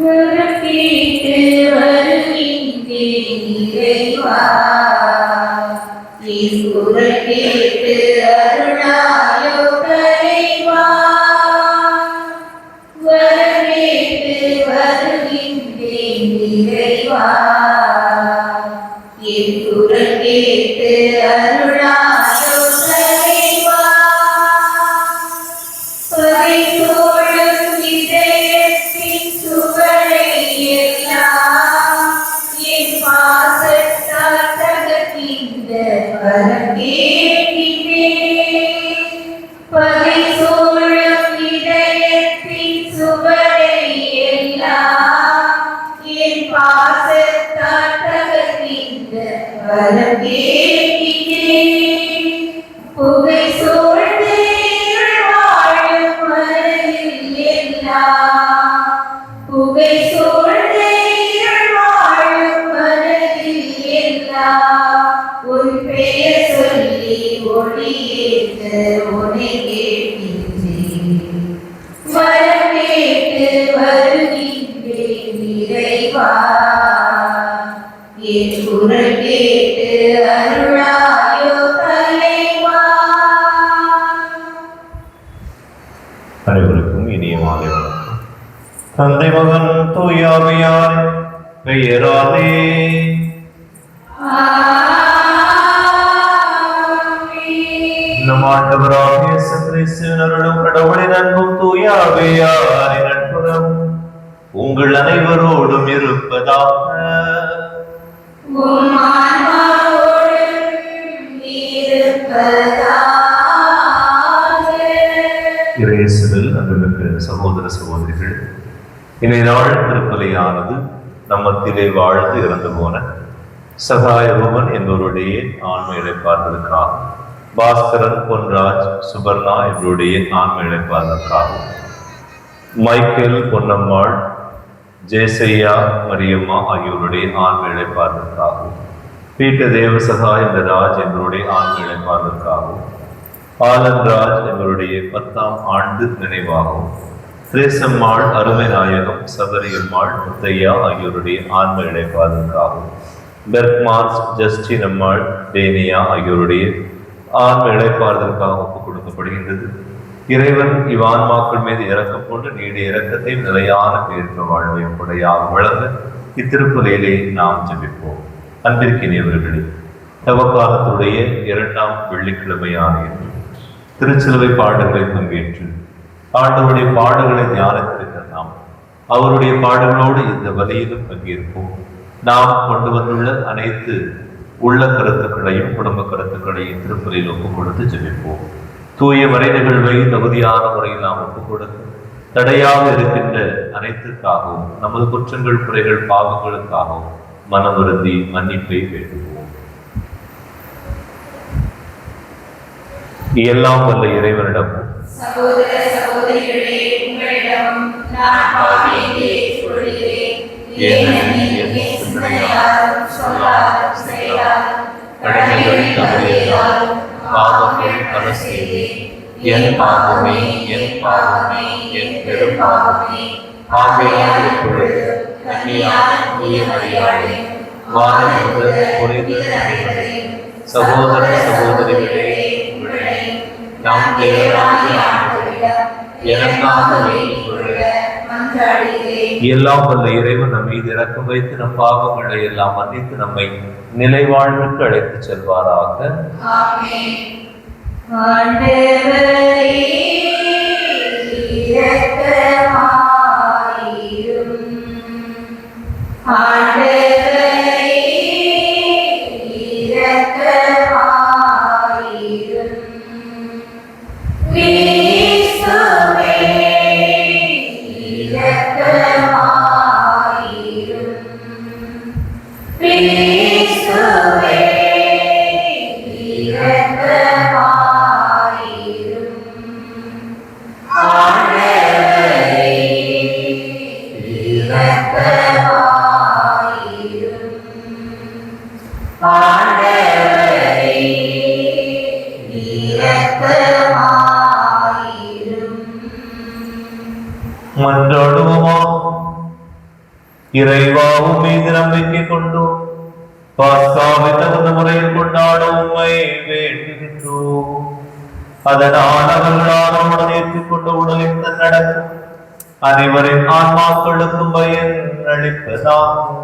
வரக்கேட்டு வருகின்றேன் இறைவா, என் குரல் கேட்டு அருளாயோ தலைவா. வரக்கேட்டு வருகின்றேன் இறைவா, என் குரல் கேட்டு அருளாயோ தலைவா. பகை தோழும் இதயத்தின் சுவரை எல்லாம் என் பாசத்தால் தகர்க்கின்ற வரம் கேட்கிறேன். பகை தோழும் இதயத்தின் சுவரை எல்லாம் என் பாசத்தால் தகர்க்கின்ற வரம் கேட்கிறேன். புகை சூழ்ந்து வாழும் மனதில் எல்லாம், புகை சூழ்ந்து வாழும் மனதில் எல்லாம், உன் பெயர் சொல்லி ஒளியேற்ற உனை கேட்கின்றேன். வரவேற்று வருகின்றேன் இறைவா, என் குரல் கேட்டு அருளாயோ தலைவா. அனைவருக்கும் இனிய மாலை வணக்கம். தந்தை மகன் தூயாவியார் பெயராலே நம் ஆண்டவராகிய இயேசு கிறிஸ்துவின் அருளும் கடவுளின் அன்பும் தூயாவியாரின் நட்புறவும் உங்கள் அனைவரோடும் இருப்பதாக. இயேசுவில் அன்புமிக்க சகோதர சகோதரிகள், இன்றைய நாள் திருப்பலியானது நம்மத்திலே வாழ்ந்து இறந்து போன சகாயபவன் என்பவருடைய ஆன்ம இழைப்பாளர்களுக்காக, பாஸ்கரன், பொன்ராஜ், சுபர்ணா என்பவருடைய ஆன்ம இழைப்பாளர்களுக்காகவும், மைக்கேல், பொன்னம்மாள், ஜெயசையா, மரியம்மா ஆகியோருடைய ஆன்ம இழைப்பாளர்களுக்காகவும், பீட்டர் தேவசகாய் என்ற ராஜ் என்பவருடைய ஆன்ம இழைப்பாளர்களுக்காகவும், ஆலன்ராஜ் என்பவருடைய 10ஆம் ஆண்டு நினைவாகவும், திரேசம்மாள், அருமை நாயகம், சபரியம்மாள், முத்தையா ஆகியோருடைய ஆன்ம இழைப்பாளர்களுக்காகவும், பெர்க்மார்ஸ், ஜஸ்டின் அம்மாள், டேனியா ஆகியோருடைய ஆன்ம இழைப்பாளர்களுக்காக ஒப்புக் கொடுக்கப்படுகின்றது. இறைவன் இவ்வான்மாக்கள் மீது இரக்கம் கொண்டு நீடிய இரக்கத்தை நிலையான பேரின்ப வாழ்வையும் உடையாக வழங்க இத்திருப்பலியிலே நாம் ஜெபிப்போம். அன்பிற்கினியவர்களே, தவக்காலத்துடைய 2ஆம் வெள்ளிக்கிழமையான இன்று திருச்சிலுவை பாடல்களை பங்கேற்று ஆண்டவருடைய பாடல்களை தியானித்திருக்கிற நாம் அவருடைய பாடல்களோடு இந்த வழியிலும் பங்கேற்போம். நாம் கொண்டு வந்துள்ள அனைத்து உள்ள கருத்துக்களையும் குடும்ப கருத்துக்களையும் திருப்பலியில் ஒப்புக் கொடுத்து ஜெபிப்போம். தூய மறை நிகழ்வை தகுதியான முறையில் நாம் ஒப்புக் கொடுத்து தடையாக இருக்கின்ற அனைத்திற்காகவும் நமது குற்றங்கள், குறைகள், பாவங்களுக்காகவும் மனம் வருந்தி மன்னிப்பை வேண்டுவோம். எல்லாம் வல்ல இறைவனிடம் சகோதர சகோதரிகளே, உங்களிடம் நான் பாவியேன் சொல்கிறேன். ஏனெனில் என் சிந்தனையாலும் சொல்லாலும் செயலாலும் கடமைகள் தவறியதாலும் பாவங்கள் பல செய்தேன். என் பாவமே, என் பாவமே, என் பெரும் பாவமே. ஆகையால் இப்பொழுது கன்னியான தூய மரியாதை, வானம் முதல் புனித நபிகளே, சகோதர சகோதரிகளே, உங்களை நம் தேவனாகிய ஆண்டவரிடம் எனக்காக வேண்டிக் கொள்க மன்றாடுகிறேன். எல்லாம் வல்ல இறைவன் நம் மீது இரக்கம் வைத்து நம் பாவங்களை எல்லாம் மன்னித்து நம்மை நிலை வாழ்வுக்கு அழைத்துச் செல்வாராக. ஆமென். ஆண்டவரே இரக்கமாயிரும். ஆண்டவரே இரக்கமாயிரும். கிறிஸ்துவே இரக்கமாயிரும். கிறிஸ்துவே இரக்கமாயிரும். ஆண்டவரே இரக்கமாயிரும். ஆண்டவரே இரக்கமாயிரும். மன்றாடுவோமா. இறைவாவும் மீது நம்பிக்கை கொண்டோம். பாஸ்காவை தகுந்த முறையில் கொண்டாட உம்மை வேண்டுகின்றோம். அதனால் அவர்களால் ஏற்றுக்கொண்ட உடலின் நடக்கும் அனைவரின் ஆன்மாக்களுக்கும் பயன் அளிப்பதாகும்.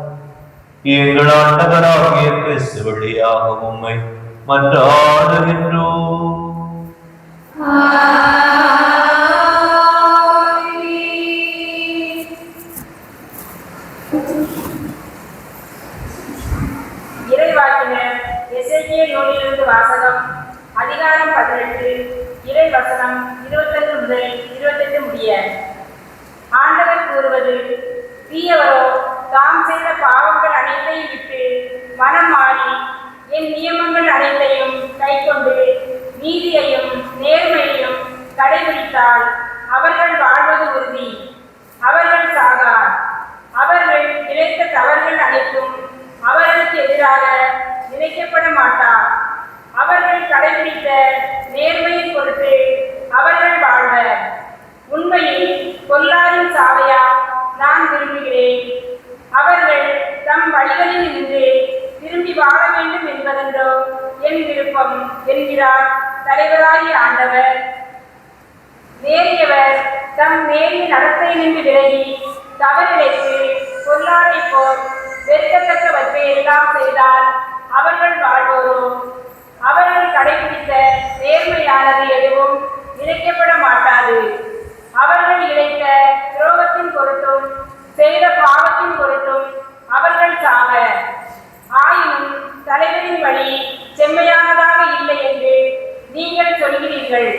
எங்கள் ஆண்டவராகிய கிறிஸ்து வழியாக உம்மை மன்றாடுகின்றோம். இறைவாக்கினர் எசேக்கியேல் நூலிலிருந்து வாசகம். அதிகாரம் 18, இறை வசனம் 21 முதல் 28 முடிய. ஆண்டவர் கூறுவது: தீயவரோ தாம் செய்த பாவங்கள் அனைத்தையும் விட்டு மனம் மாறி என் நியமங்கள் அனைத்தையும் கைக்கொண்டு நீதியையும் நேர்மையையும் கடைபிடித்தால் அவர்கள் வாழ்வது உறுதி, அவர்கள் சாகார். அவர்கள் இழைத்த தவறுகள் அனைத்தும் அவர்களுக்கு எதிராக நினைக்கப்பட மாட்டார். அவர்கள் கடைபிடித்த நேர்மையின் பொருட்டு அவர்கள் வாழ்வர். உண்மையில் பொல்லாரின் சாவையா நான் விரும்புகிறேன். அவர்கள் தம் வழிகளில் இருந்து திரும்பி வாழ வேண்டும் என்பதென்றோ என் விருப்பம் என்கிறார் தலைவராகிய ஆண்டவர். நேரியவர் தம் நேரிய நடத்தையிலிருந்து விலகி தவறிழைத்து பொல்லாரை போல் வெறுக்கத்தக்கவற்றை எல்லாம் செய்தால் அவர்கள் வாழ்வோரோ. அவர்கள் கடைபிடித்த நேர்மையானது எதுவும் இழைக்கப்பட மாட்டாது. அவர்கள் இழைத்த துரோகத்தின் பொருட்டும் செய்த பாவத்தின் பொருட்டும் அவர்கள் சாவர். ஆயினும் தலைவரின் வழி செம்மையானதாக இல்லை என்று நீங்கள் சொல்கிறீர்கள்.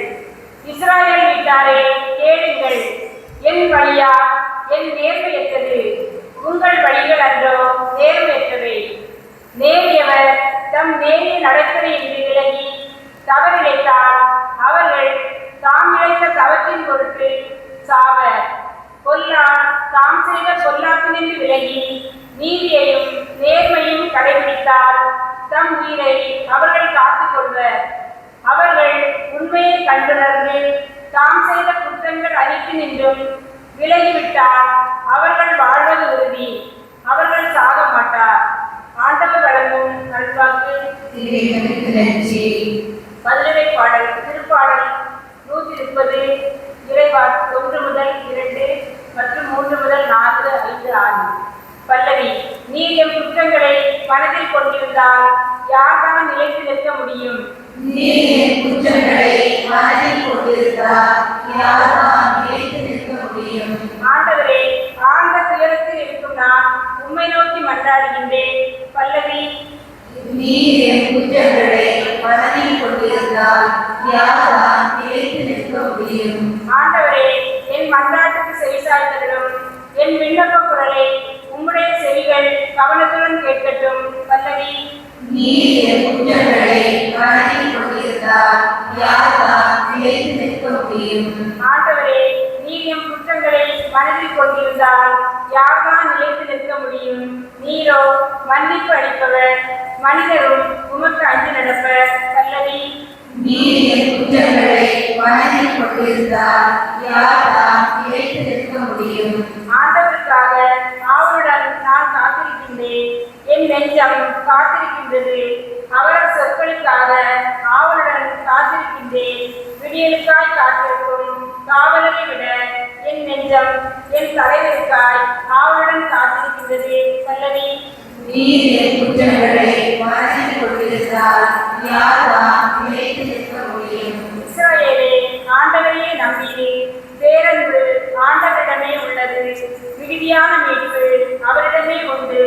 இஸ்ராயேல் வீட்டாரே, கேளுங்கள். என் வழியா என் நேர்மையற்றது, உங்கள் வழிகள் அன்றோ நேர்மையற்றவை. நேரியவர் தம் நேரிய நடத்தையிலிருந்து விலகி தவறிழைத்தால் அவர்கள் தாம் இழைத்த தவற்றின் பொருட்டு சாவர். பொல்லார் தாம் செய்த பொல்லாப்பினின்று விலகி நீதியையும் நேர்மையும் கடைபிடித்தால் தம் உயிரை அவர்கள் காத்துக் கொள்வர். அவர்கள் உண்மையை கண்டுணர்ந்து தாம் செய்த குற்றங்கள் அனைத்து நின்றும் விலகிவிட்டால் அவர்கள் வாழ்வது உறுதி, அவர்கள் சாக மாட்டார். ஆண்டவர் வழங்கும் நல்வாக்கு. பதிலுரை பாடல். திருப்பாடல் 130, இறைவாக்கு 1 முதல் 2 மற்றும் 3 முதல் 4, 5, 6. பல்லவி. நீர் எம் குற்றங்களை மனதில் கொண்டிருந்தால் யார்தான் நிலைத்து நிற்க முடியும்? நீர் என் குற்றங்களை மனதில் கொண்டிருந்தால் யார்தான் நிலைத்து நிற்க முடியும்? ஆண்டவரே, ஆழ்ந்த துயரத்தில் இருக்கும் நான் உம்மை நோக்கி மன்றாடுகின்றேன். பல்லவி. நீர் என் குற்றங்களை மனதில் கொண்டிருந்தால் யார்தான் நிலைத்து நிற்க முடியும்? ஆண்டவரே, என் மன்றாட்டுக்கு செவிசாய்த்தருளும். என் விண்ணப்ப குரலை உம்முடைய செவிகள் கவனத்துடன் கேட்கட்டும். பல்லவி. நீர் என் குற்றங்களை மனதில் கொண்டிருந்தால் யார்தான் நிலைத்து நிற்க முடியும்? ஆண்டவரே, நீர் எம் குற்றங்களை மனதில் கொண்டிருந்தால் யார்தான் நிலைத்து நிற்க முடியும்? நீரோ மன்னிப்பு அளிப்பவர், மனிதரும் உமக்கு அஞ்சு நடப்பர். பல்லவி. நீர் என் குற்றங்களை மனதில் கொண்டிருந்தால் யார்தான் நிலைத்து நிற்க முடியும்? ஆண்டவருக்காக ஆவலுடன் நான் காத்திருக்கின்றேன். என் நெஞ்சம் காத்திருக்கின்றது. அவரது சொற்களுக்காக ஆவலுடன் காத்திருக்கின்றேன். விடியலுக்காய் காத்திருக்கும் காவலரை விட என் நெஞ்சம் என் தலைவருக்காய் ஆவலுடன் காத்திருக்கின்றது. பல்லவி. நீர் என் குற்றங்களை மனதில் கொண்டிருந்தால் யார்தான் நிலைத்து நிற்க முடியும்? இஸ்ராயேலே, ஆண்டவரையே நம்பினே. பேரன்பு ஆண்டவரிடமே உள்ளது. மிகுதியான மீட்பு அவரிடமே உண்டு.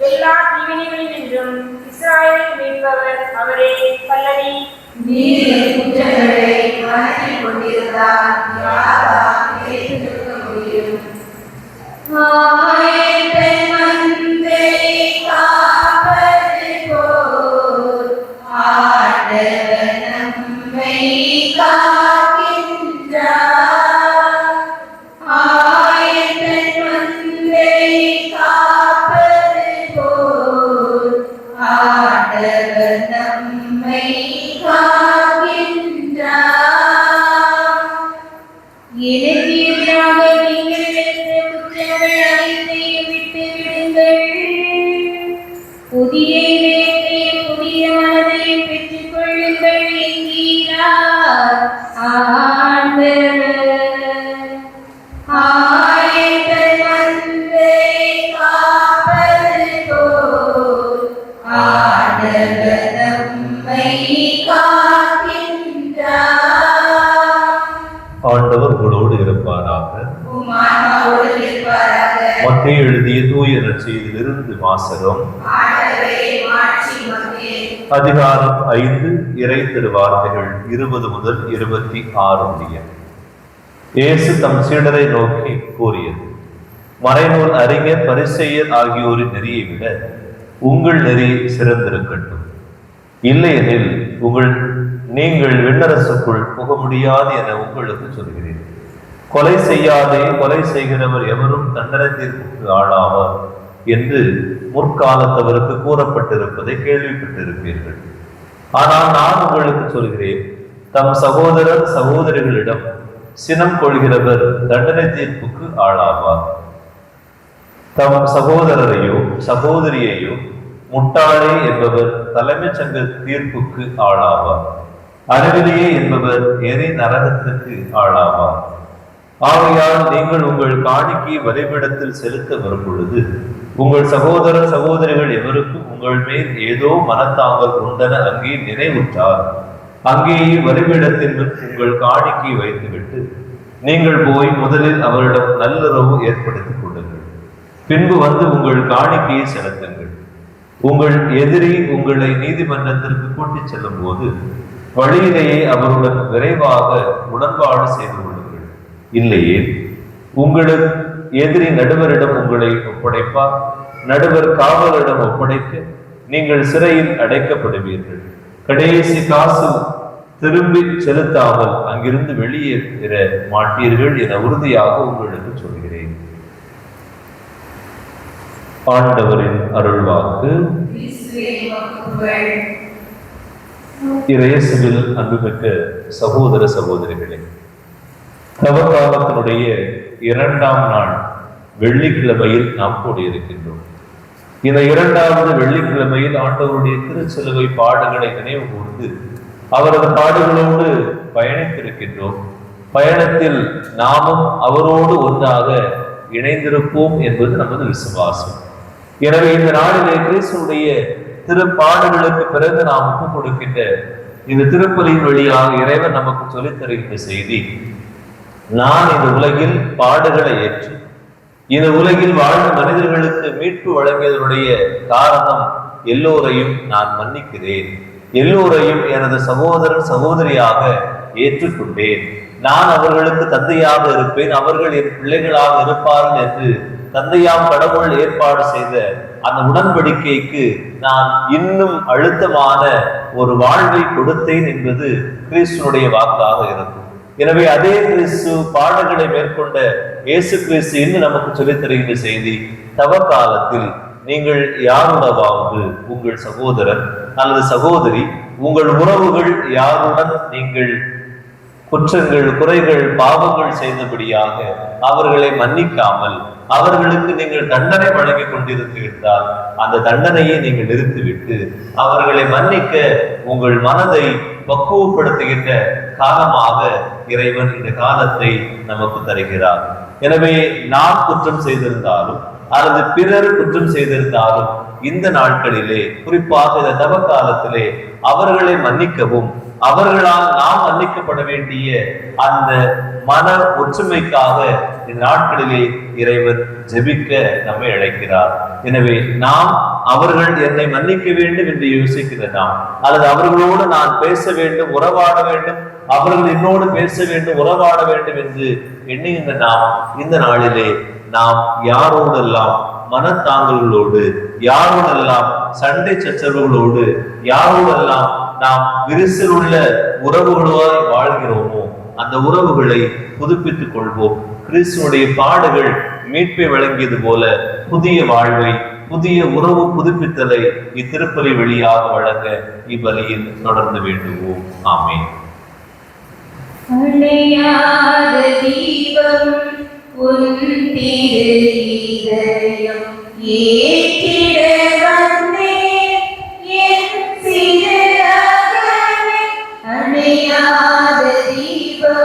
எல்லா தீவினைகளினின்றும் இஸ்ராயேலை மீட்பவர் அவரே. பல்லவி. நீர் என் குற்றங்களை மனதில் கொண்டிருந்தால் யார்தான் நிலைத்து நிற்க முடியும்? ஆயத்தன் மந்தை காப்பது போல் ஆண்டவர் நம்மை காக்கின்றார். ஆயத்தன் மந்தை காப்பது போல் ஆண்டவர் நம்மை காக்கின்றார். இறுதியாக நீங்கள் குற்றங்கள் அனைத்தையும் விட்டுவிட்டு ஆண்டவர் உங்களோடு இருப்பாராக. மத்தேயு எழுதிய தூய நற்செய்தியிலிருந்து வாசகம். அதிகாரம் 5 இறை திருவார்த்தைகள் 20 முதல் 26 முடிய. இயேசு தம் சீடரை நோக்கி கூறியது: மறைநூல் அறிஞர் பரிசேயர் ஆகியோரின் நெறியை விட உங்கள் நெறி சிறந்திருக்கட்டும். இல்லையெனில் நீங்கள் விண்ணரசுக்குள் புக முடியாது என உங்களுக்கு சொல்கிறேன். கொலை செய்யாதே, கொலை செய்கிறவர் எவரும் தண்டனை தீர்ப்புக்கு ஆளாவார் என்று முற்காலத்தவருக்கு கூறப்பட்டிருப்பதை கேள்விப்பட்டிருப்பீர்கள். ஆனால் நான் உங்களுக்கு சொல்கிறேன், தம் சகோதரர் சகோதரிகளிடம் சினம் கொள்கிறவர் தண்டனை தீர்ப்புக்கு ஆளாவார். தம் சகோதரரையோ சகோதரியையோ முட்டாளே என்பவர் தலைமைச் சங்க தீர்ப்புக்கு ஆளாவார். அறிவிலேயே என்பவர் எரி நரகத்திற்கு ஆளாவார். ஆகையால் நீங்கள் உங்கள் காணிக்கையை பலிபீடத்தில் செலுத்த வரும் பொழுது உங்கள் சகோதர சகோதரிகள் எவருக்கும் உங்கள் மேல் ஏதோ மனத்தாங்கல் உண்டன அங்கே நினைவுற்றார், அங்கேயே பலிபீடத்தின் முன் உங்கள் காணிக்கையை வைத்துவிட்டு நீங்கள் போய் முதலில் அவரிடம் நல்லுறவு ஏற்படுத்திக் கொள்ளுங்கள். பின்பு வந்து உங்கள் காணிக்கையை செலுத்துங்கள். உங்கள் எதிரி உங்களை நீதிமன்றத்திற்கு கூட்டிச் செல்லும் போது வழியிலேயே அவருடன் விரைவாக உடன்பாடு செய்து கொள்ளுங்கள். இல்லையே உங்களுக்கு எதிரி நடுவரிடம் உங்களை ஒப்படைப்பார். நடுவர் காவலரிடம் ஒப்படைக்க நீங்கள் சிறையில் அடைக்கப்படுவீர்கள். கடைசி காசு திரும்பி செலுத்தாமல் அங்கிருந்து வெளியேற மாட்டீர்கள் என உறுதியாக உங்களுக்கு சொல்கிறேன். ஆண்டவரின் அருள்வாக்கு. இயேசுவில் அன்புமிக்க சகோதர சகோதரிகளே, நவகாலத்தினுடைய 2ஆம் நாள் வெள்ளிக்கிழமையில் நாம் கூடியிருக்கின்றோம். இந்த 2வது வெள்ளிக்கிழமையில் ஆண்டவருடைய திருச்சிலுவை பாடுகளை நினைவு கூர்ந்து அவரது பாடுகளோடு பயணித்திருக்கின்றோம். பயணத்தில் நாமும் அவரோடு ஒன்றாக இணைந்திருப்போம் என்பது நமது விசுவாசம். எனவே இந்த நாளிலே கிறிஸ்துடைய திருப்பாடுகளுக்கு பிறகு நாம் ஒப்பு கொடுக்கின்ற இந்த திருப்பலியின் வழியாக இறைவன் நமக்கு சொல்லித் தருகின்ற செய்தி: நான் இந்த உலகில் பாடுகளை ஏற்று இந்த உலகில் வாழ்ந்த மனிதர்களுக்கு மீட்பு வழங்கியதனுடைய காரணம் எல்லோரையும் நான் மன்னிக்கிறேன், எல்லோரையும் எனது சகோதரன் சகோதரியாக ஏற்றுக்கொண்டேன், நான் அவர்களுக்கு தந்தையாக இருப்பேன், அவர்கள் என் பிள்ளைகளாக இருப்பார்கள் என்று தந்தையாம் கடவுள் ஏற்பாடு செய்த அந்த உடன்படிக்கைக்கு நான் இன்னும் அழுத்தமான ஒரு வாழ்வை கொடுத்தேன் என்பது கிறிஸ்துனுடைய வாக்காக இருக்கும். எனவே அதே கிறிஸ்து பாடுகளை மேற்கொண்ட இயேசு கிறிஸ்து இன்னும் நமக்கு சொல்லித் தருகின்ற செய்தி: தவ காலத்தில் நீங்கள் யாருடவாவது உங்கள் சகோதரன் அல்லது சகோதரி, உங்கள் உறவுகள் யாருடன் நீங்கள் குற்றங்கள் குறைகள் பாவங்கள் செய்தபடியாக அவர்களை மன்னிக்காமல் அவர்களுக்கு நீங்கள் தண்டனை வழங்கி கொண்டிருந்தால் அந்த தண்டனையை நீங்கள் நிறுத்திவிட்டு அவர்களை மன்னிக்க உங்கள் மனதை பக்குவப்படுத்துகின்ற காலமாக இறைவன் இந்த காலத்தை நமக்கு தருகிறார். எனவே நாம் குற்றம் செய்திருந்தாலும் அல்லது பிறர் குற்றம் செய்திருந்தாலும் இந்த நாட்களிலே, குறிப்பாக இந்த தவ காலத்திலே, அவர்களை மன்னிக்கவும் அவர்களால் நாம் மன்னிக்கப்பட வேண்டிய அந்த மன ஒற்றுமைக்காக இந்த நாட்களிலே இறைவன் ஜெபிக்க நம்மை அழைக்கிறார். எனவே நாம் அவர்கள் என்னை மன்னிக்க வேண்டும் என்று யோசிக்கிற நாம், அல்லது அவர்களோடு நான் பேச வேண்டும், உறவாட வேண்டும், அவர்கள் என்னோடு பேச வேண்டும், உறவாட வேண்டும் என்று எண்ணுகின்ற நாம் இந்த நாளிலே நாம் யாரோடெல்லாம் மனத்தாங்கல்களோடு, யாரோடெல்லாம் சண்டை சச்சரவுகளோடு, யாரோடெல்லாம் நாம் விரிசல் உள்ள உறவுகளாய் வாழ்கிறோமோ அந்த உறவுகளை புதுப்பித்துக் கொள்வோம். கிறிஸ்துவுடைய பாடுகள் மீட்பை வழங்கியது போல புதிய வாழ்வை, புதிய உறவு புதுப்பித்தலை இத்திருப்பலி வழியாக வழங்க இப்பலியில் தொடர்ந்து வேண்டுவோம். ஆமென். அணையாத தீபம் உன் திரு இதயம் ஏற்றிட வந்தேன் என் சிறு அகமே. அணையாத தீபம்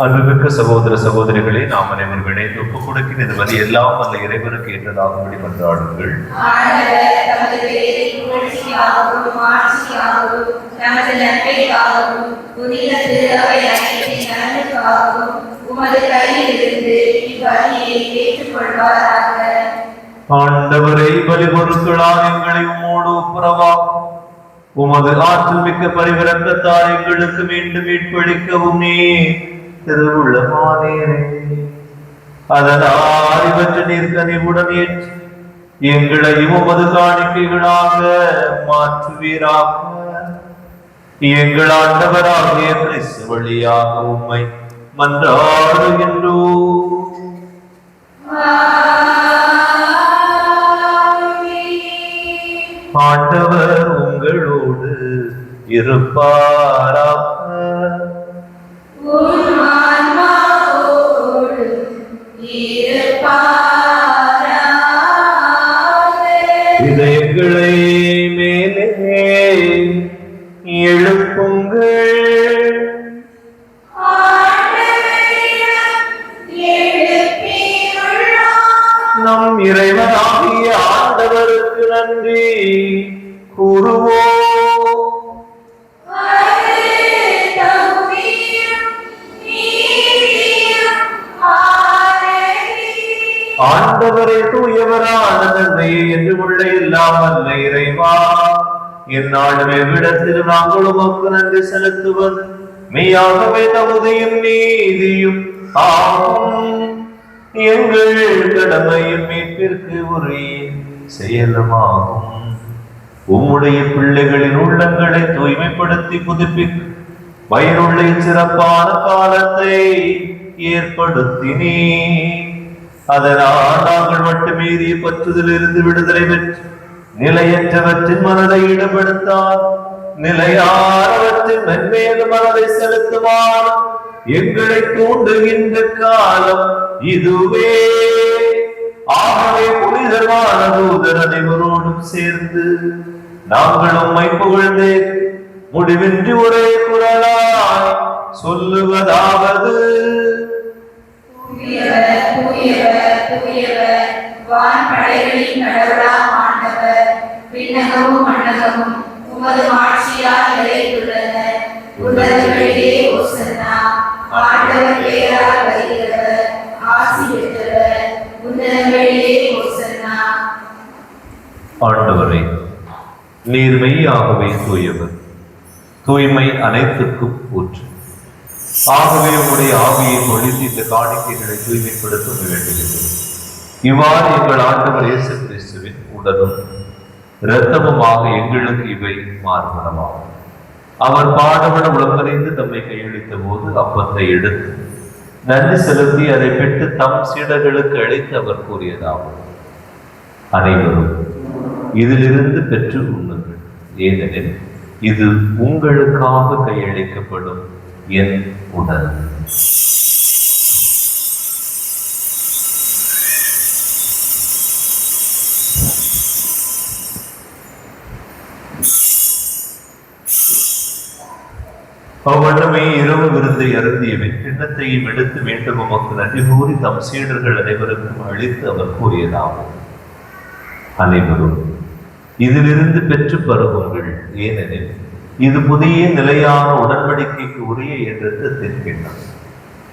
அன்புமிக்க சகோதர சகோதரிகளே, நாம் அனைவரும் இணைந்து ஒப்புக் கொடுக்கிற இந்த வழி எல்லாம் வல்ல இறைவனுக்கு ஏற்றதாகும்படி கொண்டாடுங்கள். ஆண்டவரை பலி பொருட்களால் எங்களை உம்மோடு ஒப்புரவாக்கும். உமது ஆற்றல் மிக்க பரிவிரக்கத்தால் எங்களுக்கு மீண்டும் மீட்பளிக்கவும் நீ திருவுள்ளமானீரே. அதனால் இவற்றை நீர் கனிவுடன் ஏற்று எங்களை உமது காணிக்கைகளாக மாற்றுவீராக. எங்கள் ஆண்டவராகிய கிறிஸ்து வழியாக உம்மை மன்றாடுகின்றோம். ஆண்டவர் உங்களோடு இருப்பாராக. இதயங்களை மேலே எழுப்புங்கள். நம் இறைவனாகிய ஆண்டவருக்கு நன்றி கூறுவோம். ஆண்டவரே தூயவரான தந்தையே, என்று உள்ள இல்லாமல் இறைவா, எந்நாளும் எவ்விடத்திலும் நாங்கள் உமக்கு நன்றி செலுத்துவது மெய்யாகவே தகுதியும் நீதியும் ஆகும். எங்கள் கடமையும் மீட்பிற்கு உரிய செயலுமாகும். உம்முடைய பிள்ளைகளின் உள்ளங்களை தூய்மைப்படுத்தி புதுப்பிக்க வயிறுள்ள சிறப்பான காலத்தை ஏற்படுத்தினே. அதனால் நாங்கள் மட்டுமீறிய பற்றுதலிருந்து விடுதலை பெற்று நிலையற்றவற்றின் மனதை ஈடுபடுத்தால் நிலையானவற்றின் மென்மேல மனதை செலுத்துவார் எங்களை தூண்டுகின்ற காலம் இதுவே. ஆகவே புனிதமான தூதர் அனைவரோடும் சேர்ந்து நாங்கள் உம்மை புகழ்ந்து முடிவின்றி ஒரே குரலாய் சொல்லுவதாவது: வான்படைகளின் கடவுளாம் ஆண்டவர், விண்ணகமும் மண்ணகமும் உமது ஆட்சியால் நிறைந்துள்ளன. உன்னதங்களிலே ஓசன்னா. ஆண்டவர் பெயரால் வருகிறவர் ஆசி பெற்றவர். உன்னதங்களிலே ஓசன்னா. ஆண்டவரே, நீர் மெய்யாகவே தூயவர், தூய்மை அனைத்துக்கும் ஊற்று. ஆகவே உங்களுடைய ஆவியை பொழிந்து இந்த காணிக்கைகளை தூய்மைப்படுத்த வேண்டுகிறது. இவ்வாறு எங்கள் ஆண்டவர் இயேசு கிறிஸ்துவின் உடலும் இரத்தமுமாக எங்களுக்கு இவை மாறுபடமாகும். அவர் பாடுபட உளமறிந்து தம்மை கையளித்த போது அப்பத்தை எடுத்து நன்றி செலுத்தி அதை பெற்று தம் சீடர்களுக்கு அளித்து அவர் கூறியதாகும்: அனைவரும் இதிலிருந்து பெற்று உண்ணுங்கள், ஏனெனில் இது உங்களுக்காக கையளிக்கப்படும் என் உடல். அவ்வண்ணமே இரவு விருந்தை அருந்தியவின் கிண்ணத்தையும் எடுத்து மீண்டும் உமக்கு நன்றி கூறி தம் சீடர்கள் அனைவருக்கும் அளித்து அவர் கூறியதாகும்: அனைவரும் இதிலிருந்து பெற்று பருகுங்கள், ஏனெனில் இது புதிய நிலையான உடன்படிக்கைக்கு உரிய என்ற திட்டம்.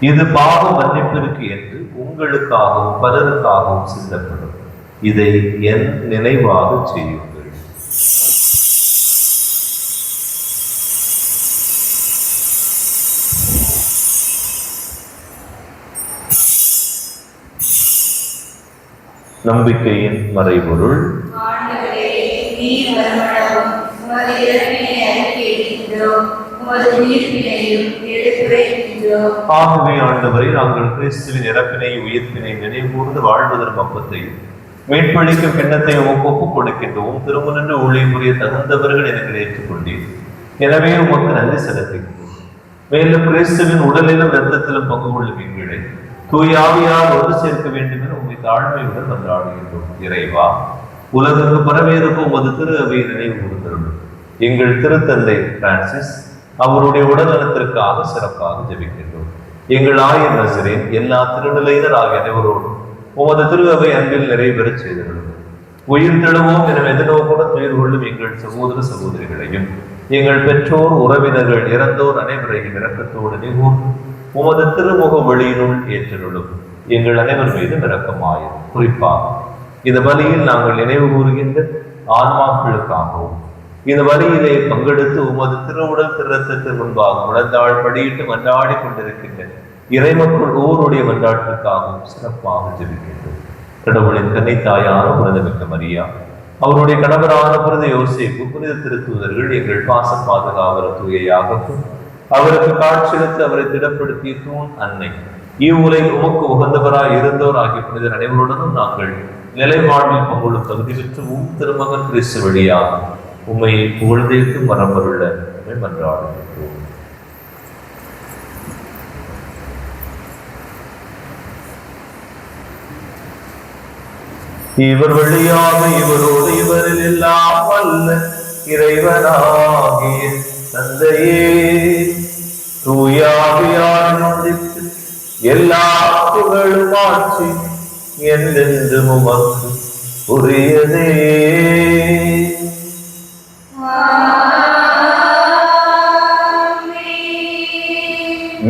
இது பாவ மன்னிப்பிற்கு என்று உங்களுக்காகவும் பலருக்காகவும் சிந்தப்படும். இதை என் நினைவாக செய்யுங்கள். நம்பிக்கையின் மறைபொருள்: ஆகவே ஆண்டவரை, நாங்கள் கிறிஸ்துவின் இறப்பினை உயிர்ப்பினை நினைவுகூர்ந்து வாழ்வதற்கு அப்பத்தையும் மீட்பளிக்கும் கிண்ணத்தையும் ஒப்புக் கொடுக்கின்றோம். திருமுன்று ஊழியம் புரிய தகுந்தவர்கள் எனக்கு ஏற்றுக்கொண்டீர். எனவே உமக்கு நன்றி செலுத்துகின்றோம். மேலும் கிறிஸ்துவின் உடலிலும் இரத்தத்திலும் பங்கு கொள்ளும் எங்களை தூயாவியால் ஒன்று சேர்க்க வேண்டும் என உண்மை தாழ்மையுடன் கொண்டாடுகின்றோம். இறைவா, உலகுக்கு பரவேறுக்கும் உமது திரு அவையை நினைவு கூர்ந்தருளும். எங்கள் திருத்தந்தை பிரான்சிஸ் அவருடைய உடல்நலத்திற்காக சிறப்பாக ஜெபிக்கின்றோம். எங்கள் ஆயர் நசரேன் எல்லா திருநிலையினர் ஆகிய அனைவரோடும் உமது திரு அவை அன்பில் நிறைவேறச் செய்திருந்தோம். உயிர் தெழுவோம் என எதிர்நோக்குட துயிர் கொள்ளும் எங்கள் சகோதர சகோதரிகளையும் எங்கள் பெற்றோர் உறவினர்கள் இறந்தோர் அனைவரையும் இரக்கத்தோடு நிகழ்ந்து உமது திருமுக வழியினுள் ஏற்றருளும். எங்கள் அனைவர் மீது இரக்கமாயும் குறிப்பாக இந்த பலியில் நாங்கள் நினைவு கூறுகின்ற ஆன்மாக்களுக்காகவும் இந்த வழியிலே பங்கெடுத்து உமது திருவுடல் திருரத்திற்கு முன்பாக முழந்தாள் படியிட்டு மன்றாடி கொண்டிருக்கின்ற இறைமக்கள் ஒவ்வொருடைய மன்றாட்டிற்காகவும் சிறப்பாக ஜெபிக்கின்றோம். கடவுளின் கன்னை தாயான புனிதமிக்க மரியா, அவருடைய கணவரான புனித யோசேப்பு, புனித திருத்தூதர்கள், எங்கள் பாச பாதுகாவலர் தூயாகட்டும் அவருக்கு காட்சியளித்து அவரை திடப்படுத்திய தூண் அன்னை, இவ்வுலகில் உமக்கு உகந்தவராய் இருந்தோர் ஆகிய புனிதர் அனைவருடனும் நாங்கள் நிலைவாழ்வில் பங்குள்ள தகுதி பெற்று திருமகன் கிறிஸ்து வழியாக உண்மையை புகழ்ந்தேற்கும் வரம்பருள்ள மன்றாடுகின்றோம். இவர் வழியாக இவரோடு இவரில் எல்லாம் வல்ல இறைவனாகிய தந்தையே தூயாவியார் நொடித்து எல்லா புகழும் ஆட்சி என்றென்றும் உமக்கு உரியதே.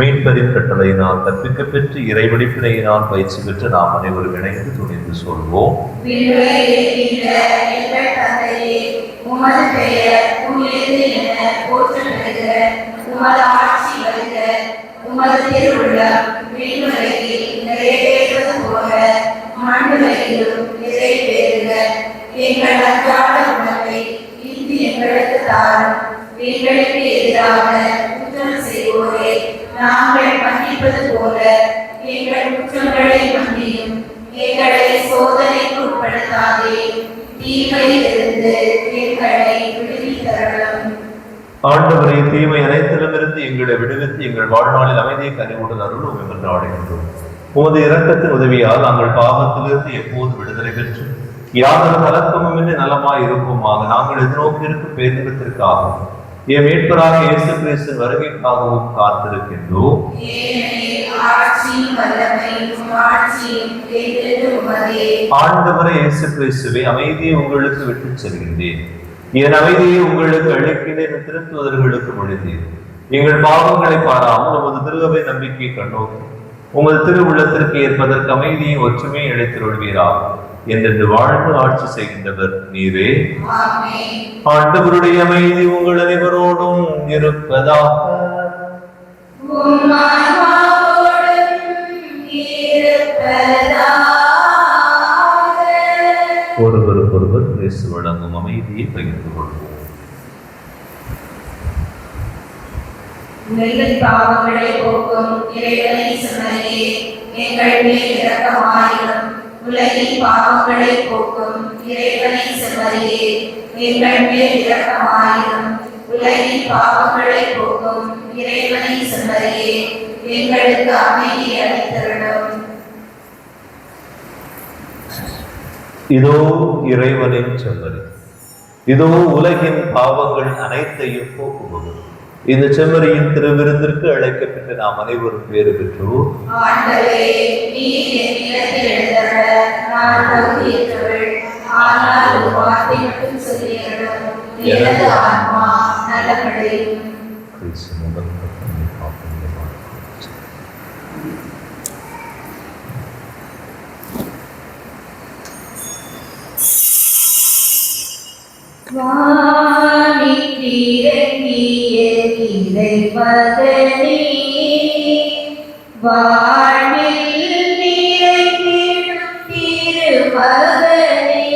மீட்பரின் கட்டளையினால் கற்பிக்க பெற்று இறைவடிப்பினையினால் பயிற்சி பெற்று நாம் அனைவரும் இணைந்து துணிந்து சொல்வோம். உமது பெயர் தூயது என போற்றப்படுக. உமது ஆட்சி வருக. உமது திருவுள்ளம் விண்ணுலகில் நிறைவேறுவது போல மண்ணுலகிலும் நிறைவேறுக. எங்கள் அன்றாட உணவை இன்று எங்களுக்கு தாரும். எங்களுக்கு எதிராக குற்றம் செய்வோரை நாங்கள் மன்னிப்பது போல எங்கள் குற்றங்களை மன்னியும். எங்களை சோதனைக்கு உட்படுத்தாதே, தீமையிலிருந்து எங்களை விடுவித்தருளும். ஆண்டவரை தீமை அனைத்திலுமிருந்து எங்களை விடுவித்து எங்கள் வாழ்நாளில் அமைதியை கனிவுடன் அருளும் என்று நாடுகின்றோம். உமது இரக்கத்தின் உதவியால் நாங்கள் பாவத்திலிருந்து எப்போது விடுதலை பெற்று யாதொரு கலக்கமுமின்றி நலமாய் இருப்போமாக. நாங்கள் எதிர்நோக்கி இருக்கும் பேரிடத்திற்காகவும் என் மீட்பராக இயேசு கிறிஸ்துவின் வருகைக்காகவும் காத்திருக்கின்றோம். ஆண்டவரே இயேசு கிறிஸ்துவை அமைதியை உங்களுக்கு விட்டுச் செல்கின்றேன், என் அமைதியை உங்களுக்கு அளிக்கிறேன் திருத்துவதர்களுக்கு மொழிந்தேன். எங்கள் பாவங்களை பாராமல் உமது திருவை நம்பிக்கையை கண்ணோக்கி உமது திருவுள்ளத்திற்கு ஏற்பதற்கு அமைதியை ஒற்றுமையை அளித்திருள்வீராக என்று வாழ்ந்து ஆட்சி செய்கின்றவர் நீரே. ஆண்டவருடைய அமைதி உங்கள் அனைவரோடும் இருப்பதாக. ஒருவருக்கொருவர் கிறிஸ்து வழங்கும் அமைதியை பகிர்ந்து கொள்வோம். பாவங்களை போக்கும் இறைவனை சொன்னே எங்கள் மேல் இரக்கமாயிரும். உலகின் பாவங்களை போக்கும் இறைவனை செம்மறியே எங்கள் மேல் இரக்கமாயிரும். உலகின் பாவங்களை போக்கும் இறைவனை செம்மறியே எங்களுக்கு அமைதி அளித்தருளும். இதோ இறைவனின் செம்மறி, இதோ உலகின் பாவங்கள் அனைத்தையும் போக்குவது. இந்த செம்மறியின் திருவிருந்திற்கு அழைக்கப்பட்டு நாம் அனைவரும் பேறு பெற்றோம். இறைமகனே வாழ்வில் நிறைந்திடும் திருமகனே,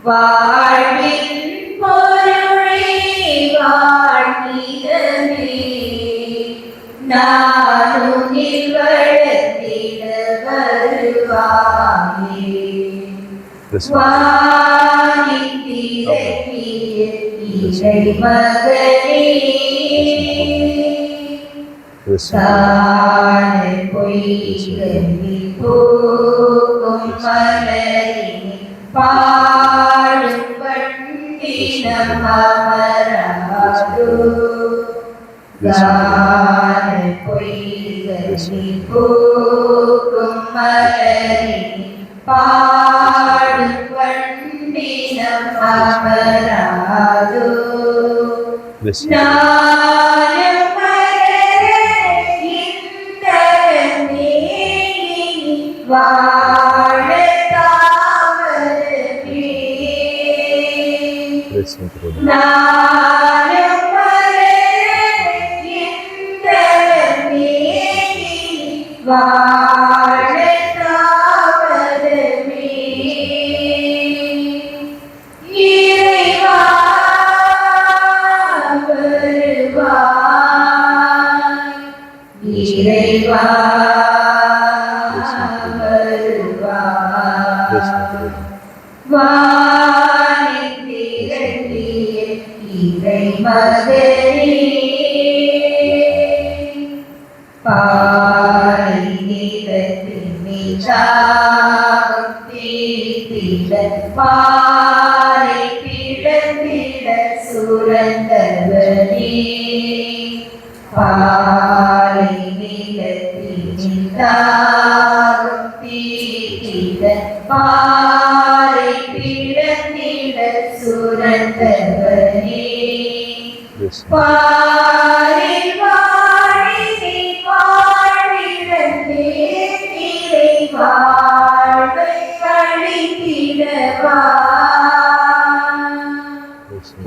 வாழ்வின் பொருளே வாழ்ந்திடமே, நானும் வளர்ந்திட வருவாயே. வானின் திரைப்பிய இறைமகனே தானை பொய்கை போக்கும் மலரினை பாடும் பண்டினம் அமராதோ. தானை பொய் பூக்கும் மலரின் பாடும் வண்டினம் அமராதோ நாளும் மலர இந்த மேனி வாழ தாமரமே நாளும் மலர இந்த மேனி வாழ தாமரமே இறைவா இறைவா வானில் திரண்டிய இறை மகனே பாறை நிலத்தில் மீதாகும் தீர்த்திட பாறை பிளந்திட சுரந்தவனே பாறை நிலத்தில் தாகும் தீர்த்திட பாறை பிளந்திட சுரந்தவனே பாரில் வாழி நீ வாழ்விடந்தே இறை வாழ்வை அழித்திடவா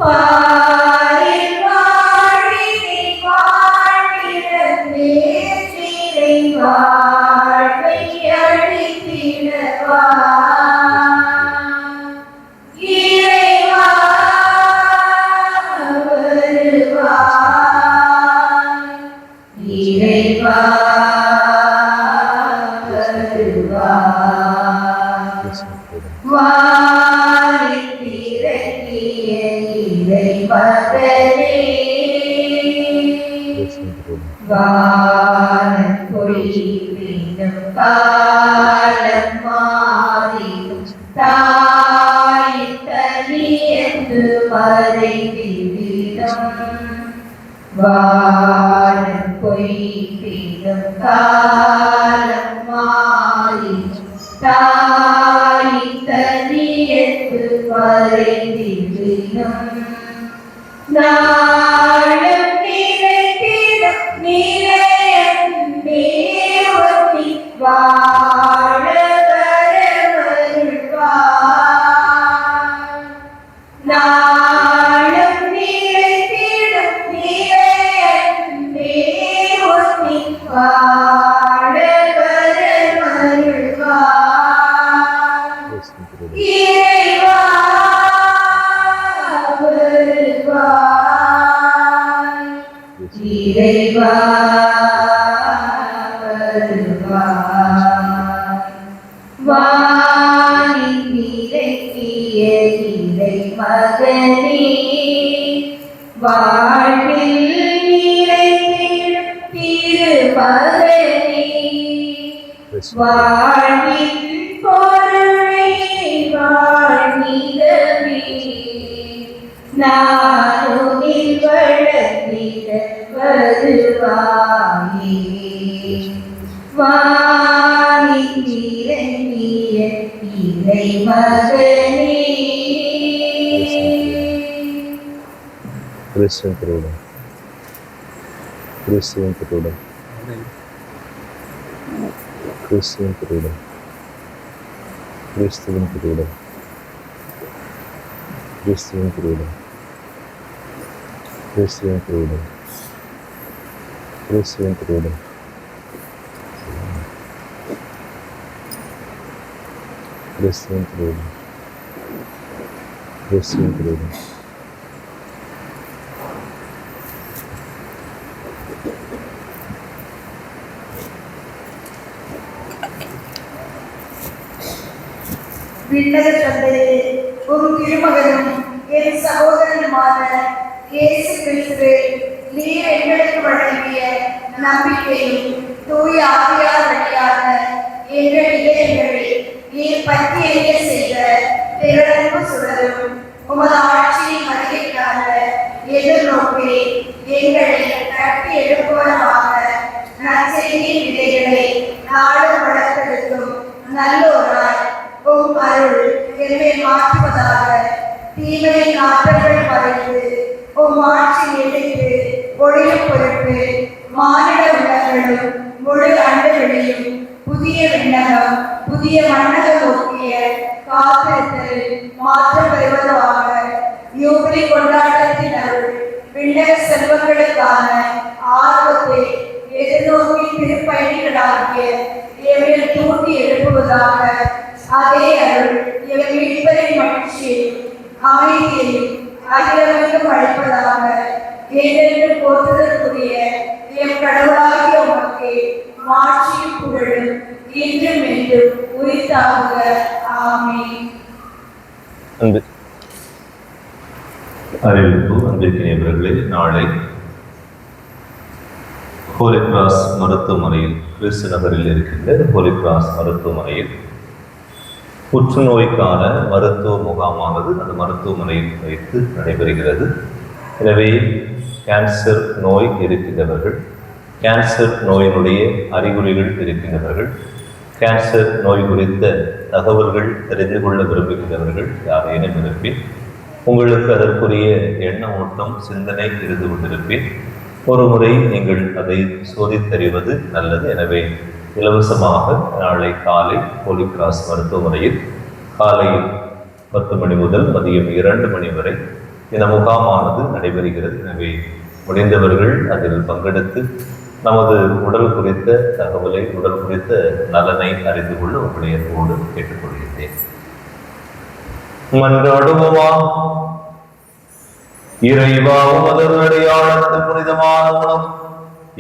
பாரில் வாழி நீ வாழ்விடந்தே இறை வாழ்வை அழித்திடவா இறைவா இறைவா வானில் இறங்கிய இறை மகனே வானம் பொழிவினும் காலம் மாறினும் தாயின் தனியென்று மறைந்திடும் வானம் பொய்ப்பினும் காலம் மாறினும் தாயின் தனியென்று மறைந்திடும் நாளும் நிலைத்திடும் நிலையன்பே ஒளி வாழ வரவருள்வார் நாளும் நிலைத்திடும் நிலையன்பே ஒளி வாழ வரவருள்வார் இறைவா வருவாய் இறைவா வருவாய் வானில் இறங்கிய இறை மகனே வாழ்வில் நிறைந்திடும் திருமகனே வாழ்வின் பொருளை வாழ்நிலமே நானுனில் வளர்ந்திட வருவாயே வானில் இறங்கிய இறை மகனே கிறிஸ்துவின் திருவிழா கிறிஸ்துவின் திருவிழா கிறிஸ்துவின் திருவிழா கிறிஸ்துவின் திருவிழா கிறிஸ்துவின் திருவிழா கிறிஸ்துவின் திருவிழா கிறிஸ்துவின் திருவிழா கிறிஸ்துவின் திருவிழா கிறிஸ்துவின் திருவிழா விண்ணக தந்தையே ஒரு திருமகனும் என் சகோதரனுமான இயேசு கிறிஸ்துவே நீர் எங்களுக்கு வழங்கிய நம்பிக்கையும் தூய ஆவியார் வழியாக எங்கள் இதயங்களை நீர் பற்றி எரிய செய்த பேரன்பு சுடரும் உமது ஆட்சியின் வருகைக்கான எதிர்நோக்கி எங்களை கட்டி எழுப்புவதாக நற்செய்தியின் நாடு வளர்த்தெடுக்கும் நல்லோராய் உம் அருள் என்னை மாற்றுவதாக. தீமையின் ஆற்றல்கள் மறைந்து உம் ஆட்சி எடுத்து ஒளியும் பொறுப்பு மானிட உள்ளங்களும் முழு அண்டவெளியும் புதிய விண்ணகம் புதிய மன்னகம் நோக்கிய காத்திருத்தல் மாற்றம் பெறுவதாக. யூபிலி கொண்டாட்டத்தின் அருள் விண்ணக செல்வங்களுக்கான ஆர்வத்தை எதிர்நோக்கி திருப்பயணிகளாகிய எவரில் தூண்டி எழுப்புவதாக. அதே அருள் எம் மீட்பரின் மகிழ்ச்சியையும் அமைதியையும் அகிலமைக்கும் அளிப்பதாக. ஏனென்று போற்றுதற்குரிய எம் கடவுளாகிய உமக்கு மாட்சியும் புகழும் இன்றும் என்றும் உரித்தாகுக. ஆமென். அறிவிப்பு. அன்பிற்கினியவர்களே, நாளை ஹோலி கிராஸ் மருத்துவமனையில், கிறிஸ்து நகரில் இருக்கின்ற ஹோலி கிராஸ் மருத்துவமனையில் புற்றுநோய்க்கான மருத்துவ முகாமானது அந்த மருத்துவமனையில் வைத்து நடைபெறுகிறது. எனவே கேன்சர் நோய் இருக்கின்றவர்கள், கேன்சர் நோயினுடைய அறிகுறிகள் இருக்கின்றவர்கள், கேன்சர் நோய் குறித்த தகவல்கள் தெரிந்து கொள்ள விரும்புகின்றவர்கள் யாரேனும் இருப்பின், உங்களுக்கு அதற்குரிய எண்ண ஓட்டம் சிந்தனை இருந்து கொண்டிருப்பின், ஒரு முறை நீங்கள் அதை சோதித்தறிவது நல்லது. எனவே இலவசமாக நாளை காலை ஹோலி கிராஸ் மருத்துவமனையில் காலையில் 10 மணி முதல் மதியம் 2 மணி வரை இந்த முகாமானது நடைபெறுகிறது. எனவே முடிந்தவர்கள் அதில் பங்கெடுத்து நமது உடல் குறித்த தகவலை, உடல் குறித்த நலனை அறிந்து கொள்ள உங்களை அன்போடு கேட்டுக்கொள்கிறேன். மன்றாடுவோமா. இறைவா, உமது அடையாளத்து புனிதமான உணவு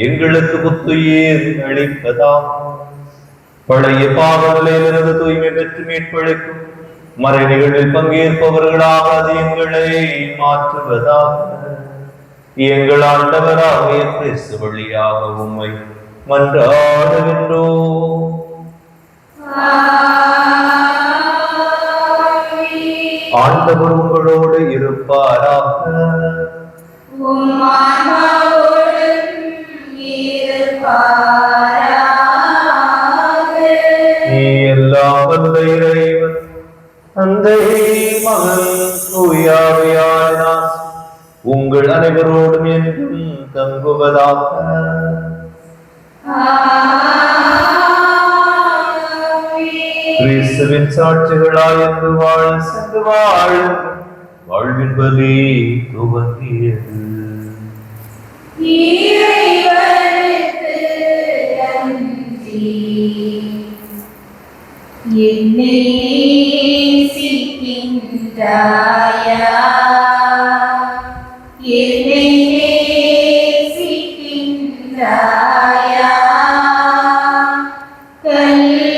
எங்களுக்கு புத்துயிர் அளிப்பதாக. பழைய பாவங்களிலிருந்து தூய்மை பெற்று மீட்பளிக்கும் மறை நிகழ்வில் பங்கேற்பவர்களாக அது எங்களை மாற்றுவதாக. எங்கள் ஆண்டவராகிய கிறிஸ்து வழியாக உம்மை மன்றாடுகின்றோம். ஆண்டவர் உங்களோடு இருப்பாராக. எல்லாம் வல்ல இறைவன் தந்தை, மகன், தூய ஆவியானவர் உங்கள் அனைவரோடும் என்றும் தங்குவதாக. கிறிஸ்துவின் சாட்சிகளாய் என்று வாழ சென்று வாழ்வின் பலி துவங்கியது. என்னை நேசிக்கின்றாயா, என்னை நேசிக்கின்றாயா,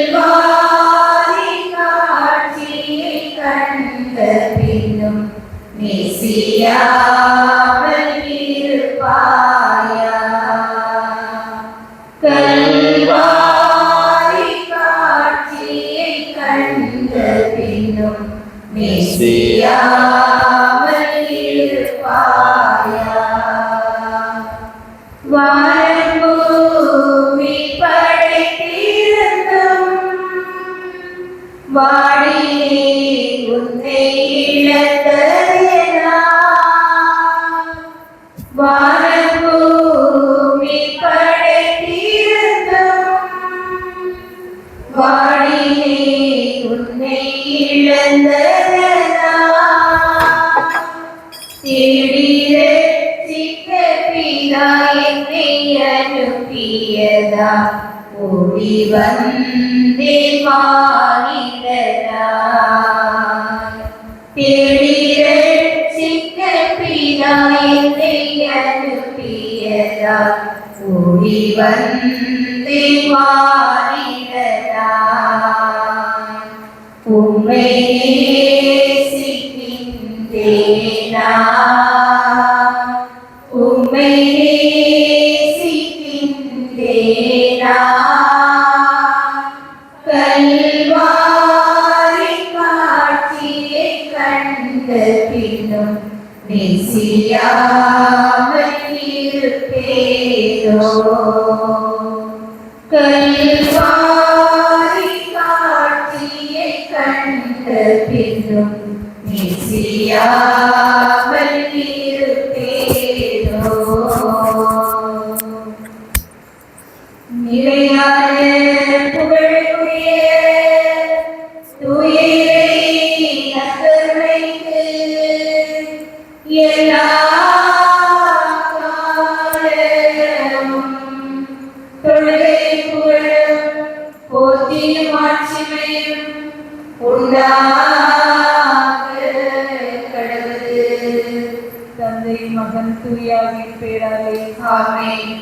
கல்வாரி காட்சியை கண்ட பின்னும் நேசியாமல் இருப்பாயா, கல்வாரி காட்சியை கண்ட பின்னும் நேசியாமல் இருப்பாயா. வானபூமி படைத்திருந்தும் வாடியே உன்னை இழந்ததெனா, வானபூமி படைத்திருந்தும் வாடியே உன்னை இழந்ததெனா, தேடி ரட்சிக்க பிதா என்னை அனுப்பியதா, ஓடி வந்தேன் மானிடனாய். தேடி ரட்சிக்க பிதா என்னை அனுப்பியதா, ஓடி வந்தேன் மானிடனாய். உம்மை நேசிக்கின்றேனா, உம்மை நேசிக்கின்றேனா, கல்வாரி காட்சியை கண்ட பின்னும் நேசியாமல் இருப்பேனோ, கல்வாரி செய்யாமல் இருப்பேனோ. நிலையான புகழுக்குரிய தூய நற்கருணைக்கு எல்லா காலமும் தொழுகை புகழும் போற்றியும் மாட்சிமையும் உண்டாக கடவுள். தந்தை மகன் தூயாவின் பேராலே ஆமென்.